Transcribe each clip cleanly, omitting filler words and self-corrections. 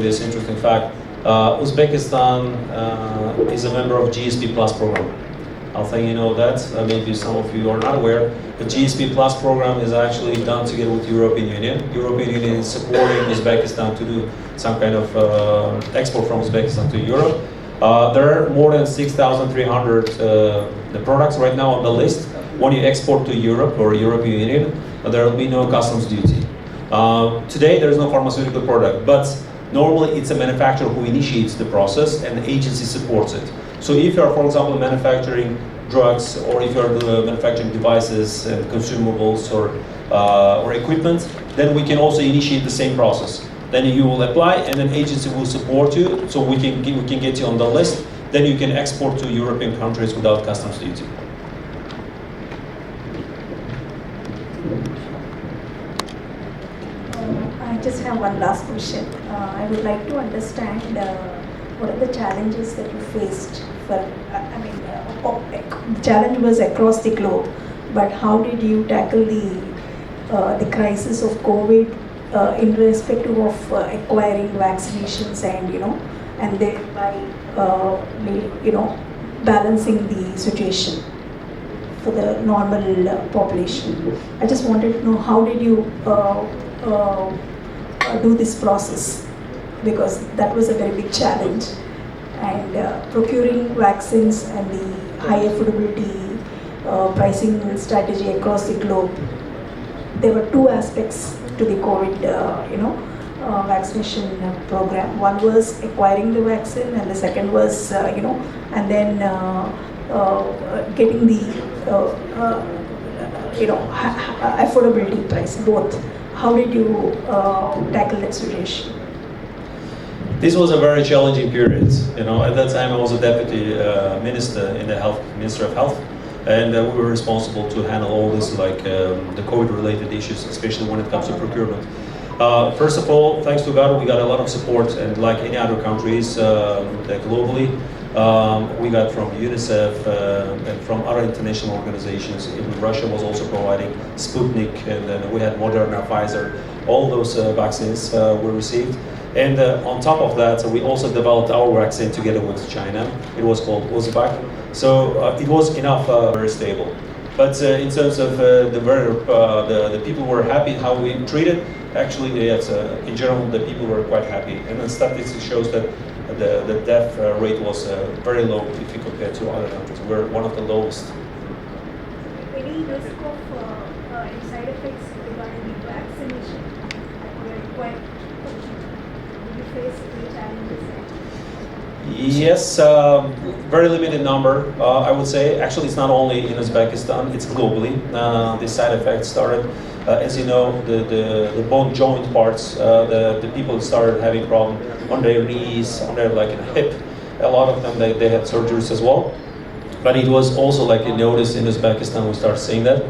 this interesting fact. Uzbekistan is a member of GSP Plus program. I think you know that. Maybe some of you are not aware. The GSP Plus program is actually done together with European Union. European Union is supporting Uzbekistan to do some kind of export from Uzbekistan to Europe. There are more than 6,300 products right now on the list. When you export to Europe or European Union, there will be no customs duty. Today there is no pharmaceutical product, but normally it's a manufacturer who initiates the process and the agency supports it. So if you are, for example, manufacturing drugs, or if you are manufacturing devices and consumables or equipment, then we can also initiate the same process. Then you will apply, and an agency will support you, so we can get you on the list. Then you can export to European countries without customs duty. I just have one last question. I would like to understand what are the challenges that you faced for, the challenge was across the globe, but how did you tackle the crisis of COVID in respective of acquiring vaccinations and thereby, balancing the situation for the normal population? I just wanted to know how did you do this process, because that was a very big challenge, and procuring vaccines and the high affordability pricing strategy across the globe. There were two aspects to the COVID vaccination program. One was acquiring the vaccine, and the second was and then getting the affordability price, both. How did you tackle that situation? This was a very challenging period. At that time I was a deputy minister in the Ministry of Health, and we were responsible to handle all this, like the COVID-related issues, especially when it comes to procurement. First of all, thanks to God, we got a lot of support, and like any other countries globally, we got from UNICEF and from other international organizations. Even Russia was also providing Sputnik, and then we had Moderna, Pfizer. All those vaccines were received. And on top of that, we also developed our vaccine together with China. It was called Uzbek. So it was enough, very stable. But in terms of the people were happy how we treated. Actually, yes, in general, the people were quite happy. And the statistics shows that the death rate was very low if you compare to other countries. We're one of the lowest. Any risk of any side effects regarding the vaccination that were required? Did you face any challenges? Yes, very limited number, I would say. Actually, it's not only in Uzbekistan, it's globally. The side effects started, as you know, the bone joint parts, the people started having problem on their knees, on their hip. A lot of them, they had surgeries as well. But it was also like you noticed in Uzbekistan, we started seeing that.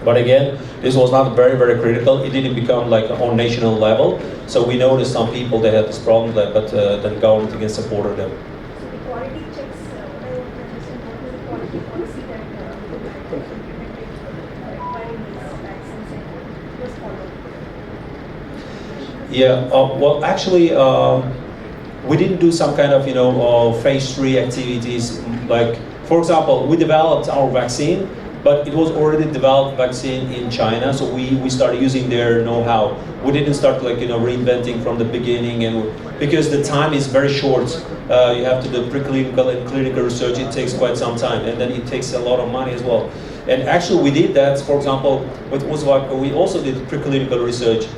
But again, this was not very, very critical. It didn't become like on national level. So we noticed some people, they had this problem, but the government again supported them. So the quality checks, what I want to understand, what was the quality policy that implemented acquiring these vaccines and was followed? Yeah, well, actually, we didn't do some kind of, phase 3 activities. Like, for example, we developed our vaccine, but it was already developed vaccine in China, so we started using their know-how. We didn't start reinventing from the beginning, and because the time is very short. You have to do preclinical and clinical research. It takes quite some time, and then it takes a lot of money as well. And actually, we did that. For example, with Uzbek, we also did preclinical research.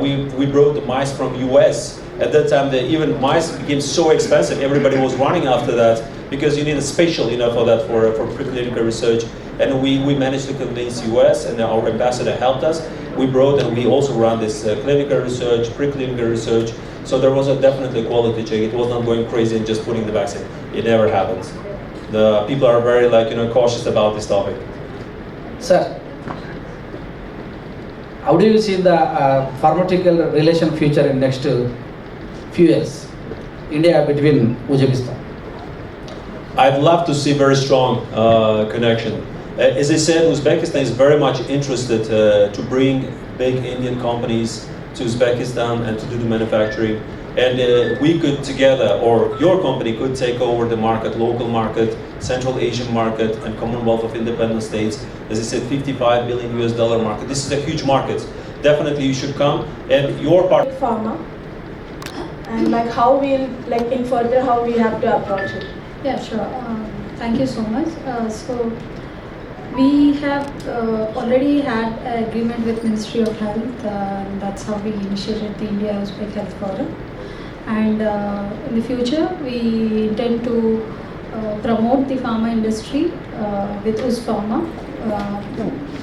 We brought the mice from US. At that time, even mice became so expensive. Everybody was running after that because you need a special, for that for preclinical research. And we managed to convince US, and our ambassador helped us. We brought, and we also ran this clinical research, preclinical research. So there was a definitely quality check. It was not going crazy and just putting the vaccine. It never happens. The people are very cautious about this topic. Sir, how do you see the pharmaceutical relation future in next few years, India between Uzbekistan? I'd love to see very strong connection. As I said, Uzbekistan is very much interested to bring big Indian companies to Uzbekistan and to do the manufacturing. and we could together, or your company could take over the market, local market, Central Asian market, and Commonwealth of Independent States. As I said, $55 billion market. This is a huge market. Definitely you should come, and your part. Pharma, and like how we'll, like in further, how we have to approach it. Yeah, sure. Thank you so much. So we have already had an agreement with Ministry of Health. And that's how we initiated the India-Uzbek Health Forum. And in the future, we intend to promote the pharma industry with US Pharma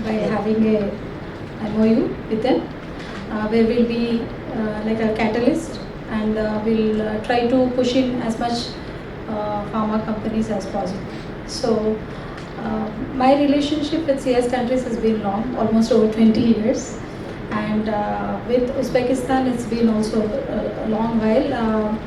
by having a MOU with them, where we'll be like a catalyst, and we'll try to push in as much pharma companies as possible. So my relationship with CS countries has been long, almost over 20 years, and with Uzbekistan it's been also a long while.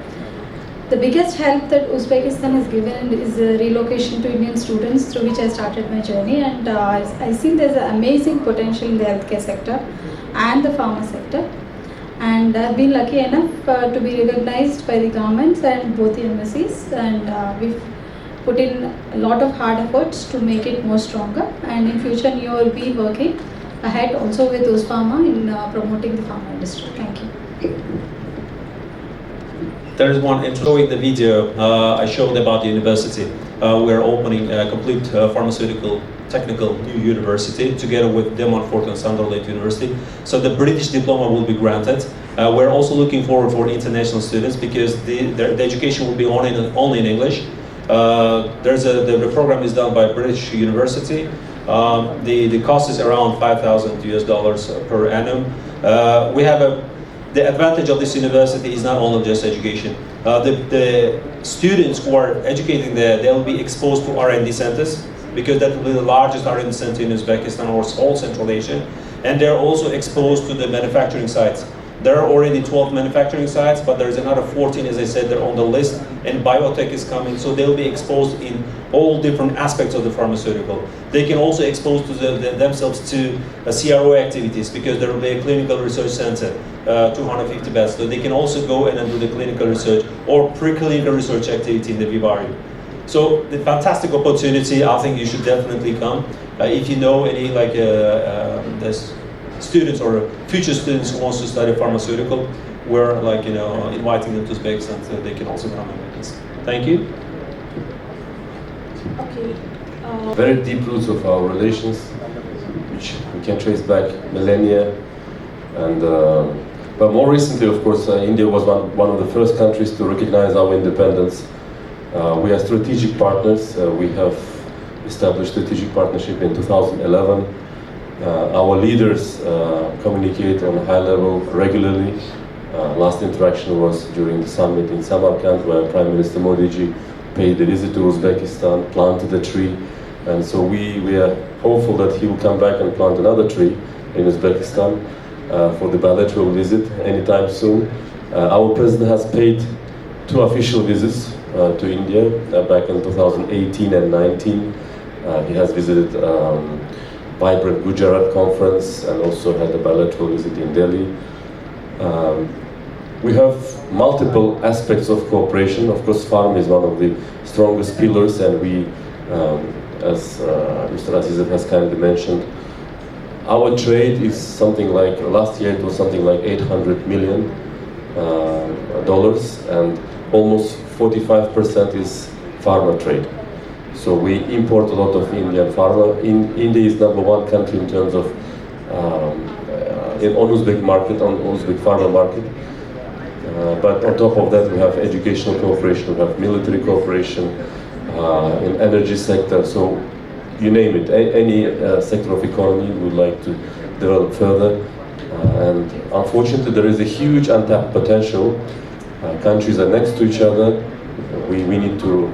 The biggest help that Uzbekistan has given is the relocation to Indian students, through which I started my journey, and I see there's an amazing potential in the healthcare sector and the pharma sector. And I've been lucky enough to be recognized by the governments and both the embassies, and we've put in a lot of hard efforts to make it more stronger, and in future you will be working ahead also with US Pharma in promoting the pharma industry. Thank you. There is one showing the video I showed about the university. We are opening a complete pharmaceutical technical new university together with De Montfort and Sunderland University. So the British diploma will be granted. We're also looking forward for international students because the education will be only in English. The program is done by British University. The cost is around $5,000 per annum. The advantage of this university is not only just education. The students who are educating there, they will be exposed to R&D centers, because that will be the largest R&D center in Uzbekistan or all Central Asia. And they're also exposed to the manufacturing sites. There are already 12 manufacturing sites, but there's another 14, as I said, they're on the list, and biotech is coming, so they'll be exposed in all different aspects of the pharmaceutical. They can also expose themselves to CRO activities, because there will be a clinical research center, 250 beds, so they can also go and do the clinical research or preclinical research activity in the vivarium. So the fantastic opportunity, I think you should definitely come. If you know any students or future students who wants to study pharmaceutical, we're inviting them to Uzbekistan so they can also come and witness. Thank you. Okay. Very deep roots of our relations, which we can trace back millennia, and but more recently, of course, India was one of the first countries to recognize our independence. We are strategic partners. We have established strategic partnership in 2011. Our leaders communicate on a high level regularly. Last interaction was during the summit in Samarkand, where Prime Minister Modi ji paid a visit to Uzbekistan, planted a tree, and so we are hopeful that he will come back and plant another tree in Uzbekistan for the bilateral visit anytime soon. Our president has paid 2 official visits to India back in 2018 and 19. He has visited Vibrant Gujarat conference and also had a bilateral visit in Delhi. We have multiple aspects of cooperation. Of course, pharma is one of the strongest pillars, and we, as Mr. Azizov has kindly mentioned, our trade is something like, last year it was something like $800 million, and almost 45% is pharma trade. So we import a lot of Indian pharma. India is #1 country in terms of on Uzbek market, on Uzbek pharma market. But on top of that, we have educational cooperation, we have military cooperation, in energy sector. So you name it, any sector of economy we would like to develop further. And unfortunately, there is a huge untapped potential. Countries are next to each other. We need to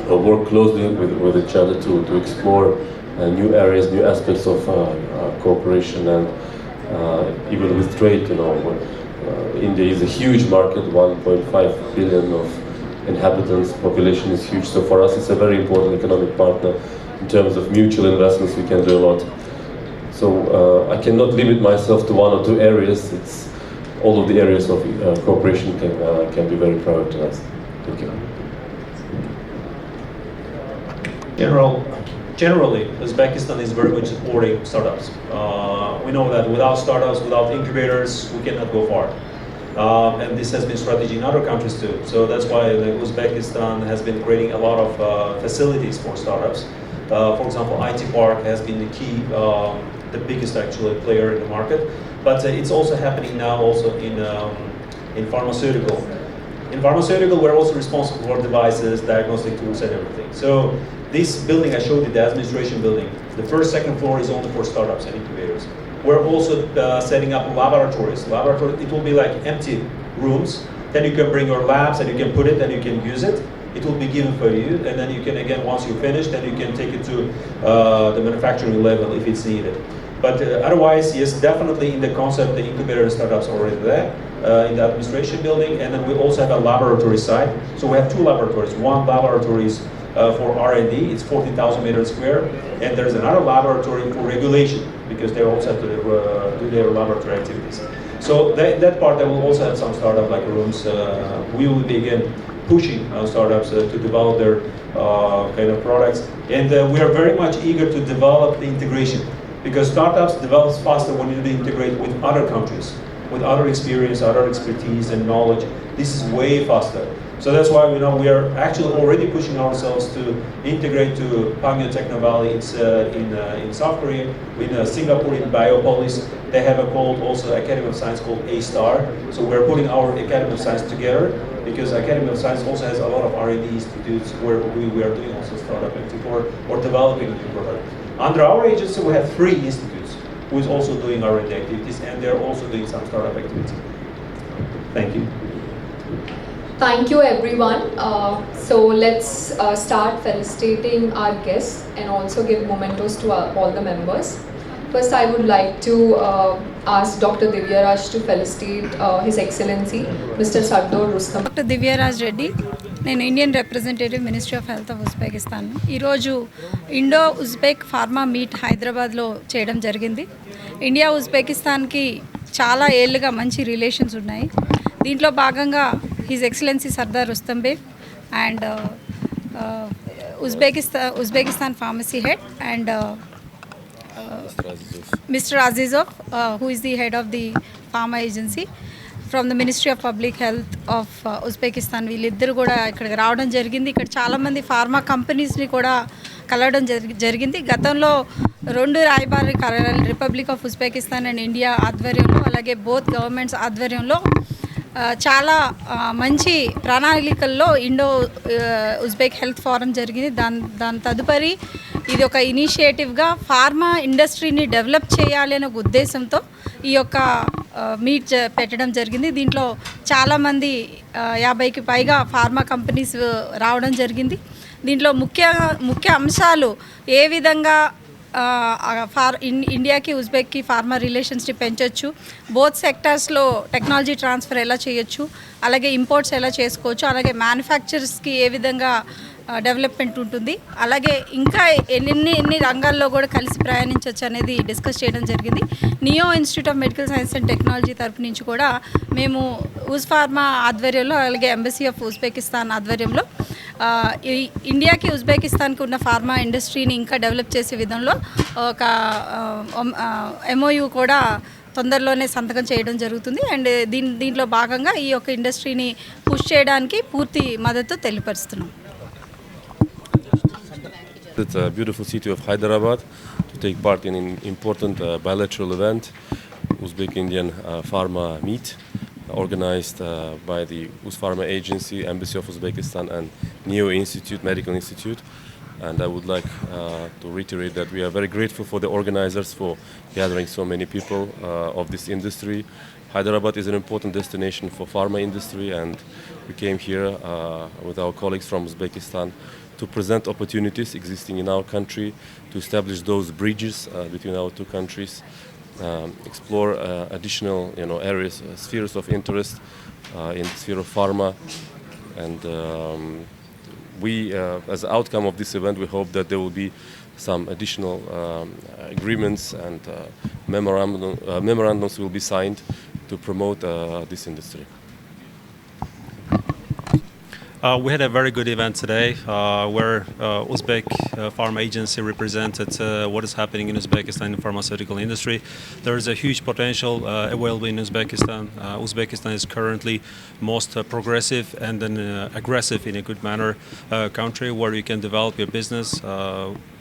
work closely with each other to explore new areas, new aspects of cooperation, and even with trade. India is a huge market, 1.5 billion of inhabitants, population is huge. So for us, it's a very important economic partner. In terms of mutual investments, we can do a lot. So I cannot limit myself to 1 or 2 areas. all of the areas of cooperation can be very prioritized. Thank you. Generally, Uzbekistan is very much supporting startups. We know that without startups, without incubators, we cannot go far. And this has been strategy in other countries too. So that's why Uzbekistan has been creating a lot of facilities for startups. For example, IT Park has been the key, the biggest actually player in the market. But it's also happening now also in pharmaceutical. In pharmaceutical, we're also responsible for devices, diagnostic tools, and everything. So this building I showed you, the administration building, the first, second floor is only for startups and incubators. We're also setting up laboratories. It will be like empty rooms. Then you can bring your labs and you can put it and you can use it. It will be given for you, and then you can, again, once you finish, then you can take it to the manufacturing level if it's needed. But otherwise, yes, definitely in the concept, the incubator and startups are already there in the administration building, and then we also have a laboratory side. So we have two laboratories. One laboratory is for R&D, it's 14,000 meters square, and there's another laboratory for regulation, because they also have to do their laboratory activities. So that part, they will also have some startup like rooms. We will be again pushing startups to develop their kind of products, and we are very much eager to develop the integration, because startups develop faster when you integrate with other countries, with other experience, other expertise and knowledge. This is way faster. So that's why we are actually already pushing ourselves to integrate to Pangyo Techno Valley. It's in South Korea, in Singapore, in Biopolis. They have a called also Academy of Science called A-Star. So we're putting our Academy of Science together, because Academy of Science also has a lot of R&D institutes where we are doing also startup activity or developing a new product. Under our agency, we have 3 institutes who is also doing R&D activities, and they're also doing some startup activity. Thank you. Thank you, everyone. So let's start felicitating our guests and also give mementos to all the members. First, I would like to ask Dr. Divyaraj to felicitate His Excellency Mr. Sardar Rustam. Doctor Divyaraj Reddy, నేను Indian representative ministry of health of Uzbekistan. ఈరోజు Indo Uzbek pharma meet హైదరాబాద్లో చేయడం జరిగింది. India ఉజ్బెకిస్తాన్కి చాలా ఏళ్ళుగా మంచి relations ఉన్నాయి. దీంట్లో భాగంగా his excellency Sardar Rustam Baig and Uzbekistan pharmacy head and Mr. Azizov, who is the head of the pharma agency from the Ministry of Public Health of Uzbekistan. వీళ్ళిద్దరు కూడా ఇక్కడికి రావడం జరిగింది. ఇక్కడ చాలామంది ఫార్మా కంపెనీస్ని కూడా కలవడం జరిగింది. గతంలో 2 రాయబారి కార్యాలయాలు republic of Uzbekistan and India ఆధ్వర్యంలో, అలాగే బోత్ గవర్నమెంట్స్ ఆధ్వర్యంలో చాలా మంచి ప్రణాళికల్లో ఇండో ఉజ్బెక్ హెల్త్ ఫోరం జరిగింది. దాని తదుపరి ఇది ఒక ఇనిషియేటివ్గా ఫార్మా ఇండస్ట్రీని డెవలప్ చేయాలి అనే ఒక ఉద్దేశంతో ఈ యొక్క మీట్ పెట్టడం జరిగింది. దీంట్లో చాలామంది 50కి పైగా ఫార్మా కంపెనీస్ రావడం జరిగింది. దీంట్లో ముఖ్య అంశాలు ఏ విధంగా ఇండియాకి ఉజ్బెక్కి ఫార్మా రిలేషన్స్ని పెంచవచ్చు, బోత్ సెక్టార్స్లో టెక్నాలజీ ట్రాన్స్ఫర్ ఎలా చేయొచ్చు, అలాగే ఇంపోర్ట్స్ ఎలా చేసుకోవచ్చు, అలాగే మ్యానుఫ్యాక్చరర్స్కి ఏ విధంగా డెవలప్మెంట్ ఉంటుంది, అలాగే ఇంకా ఎన్ని రంగాల్లో కూడా కలిసి ప్రయాణించవచ్చు అనేది డిస్కస్ చేయడం జరిగింది. Neo institute of medical science and technology తరపు నుంచి కూడా మేము ఉజ్ ఫార్మా ఆధ్వర్యంలో, అలాగే ఎంబసీ ఆఫ్ ఉజ్బెకిస్తాన్ ఆధ్వర్యంలో ఇండియాకి ఉజ్బెకిస్తాన్కి ఉన్న ఫార్మా ఇండస్ట్రీని ఇంకా డెవలప్ చేసే విధంలో ఒక MOU కూడా తొందరలోనే సంతకం చేయడం జరుగుతుంది. అండ్ దీంట్లో భాగంగా ఈ యొక్క ఇండస్ట్రీని పుష్ చేయడానికి పూర్తి మద్దతు తెలియపరుస్తున్నాం. It's a beautiful city of Hyderabad to take part in an important bilateral event, Uzbek-Indian Pharma Meet, organized by the Uz Pharma Agency, Embassy of Uzbekistan and Neo Institute, Medical Institute. And I would like to reiterate that we are very grateful for the organizers for gathering so many people of this industry. Hyderabad is an important destination for pharma industry, and we came here with our colleagues from Uzbekistan to present opportunities existing in our country, to establish those bridges between our two countries, explore additional areas, spheres of interest in the sphere of pharma. And we, as an outcome of this event, we hope that there will be some additional agreements and memorandums will be signed to promote this industry. We had a very good event today where Uzbek Pharma Agency represented what is happening in Uzbekistan in the pharmaceutical industry. There is a huge potential available in Uzbekistan. Uzbekistan is currently most progressive and then aggressive in a good manner country where you can develop your business.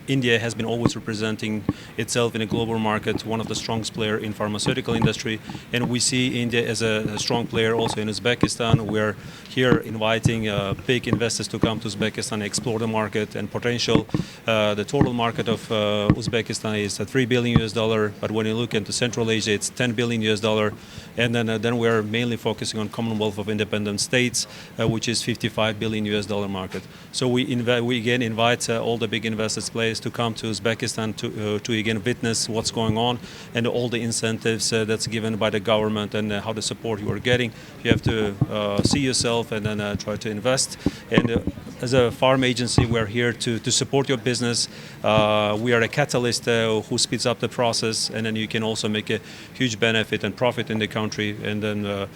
India has been always representing itself in a global market, one of the strongest player in pharmaceutical industry, and we see India as a strong player also in Uzbekistan. We're here inviting big investors to come to Uzbekistan, explore the market and potential. The total market of Uzbekistan is $3 billion, but when you look into Central Asia, it's $10 billion, and then we're mainly focusing on Commonwealth of Independent States, which is $55 billion market. So we again invite all the big investors players to come to Uzbekistan to again witness what's going on and all the incentives that's given by the government and how the support you are getting. You have to see yourself and then try to invest. And as a farm agency, we're here to support your business. We are a catalyst who speeds up the process, and then you can also make a huge benefit and profit in the country. And then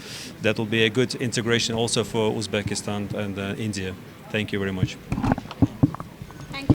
that will be a good integration also for Uzbekistan and India. Thank you very much.